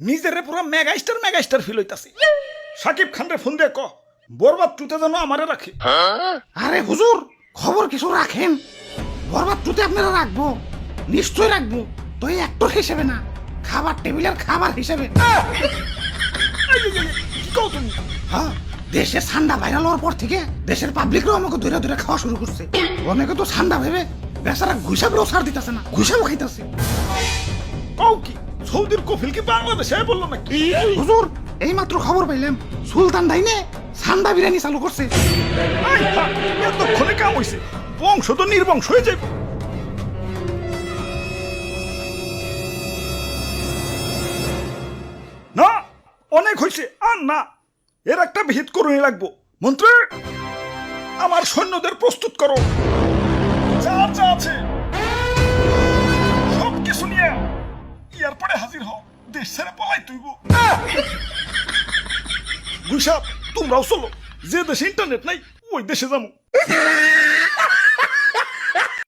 নিজেরে পুরো megastar feel হইতাছি। Shakib Khan রে ফোন দিয়ে ক বরবাদ টুতে যেন আমারে রাখে। আরে হুজুর খবর কিছু রাখেন, বরবাদ টুতে আপনারা রাখবো, নিশ্চয় রাখবো। তো এই অ্যাক্টর হিসেবে না, খাবার টেবিলের খাবার হিসেবে। কি কও তুমি? হ্যাঁ, দেশে ঠান্ডা ভাইরাল হওয়ার পর থেকে দেশের পাবলিকরাও আমাকে ধরে ধরে খাওয়া শুরু করছে। অনেকে তো ঠান্ডা ভেবে বেচারা ঘুষাবেও ছাড় দিতেছে না, ঘুষাবো খাইতেছে। কও কি সৌদির কফিল কি বাংলাদেশে বললো নাকি? হুজুর এইমাত্র খবর পাইলাম সুলতান ডাইনে ঠান্ডা বিরিয়ানি চালু করছে। আই থাক, এতক্ষণে কাম হইছে, বংশ তো নির্বংশ হয়ে যাবে। না, অনেক হয়েছে, আর না। এর একটা বিহিত করুনি লাগবো। মন্ত্রী, আমার সৈন্যদের প্রস্তুত করো, যা যা আছে সব কিছু নিয়ে এয়ারপোর্টে হাজির হও। দেশ ছেড়ে পলাই তুইব। গুইসাপ, তোমরাও চলো, যে দেশে ইন্টারনেট নাই ওই দেশে যাবো।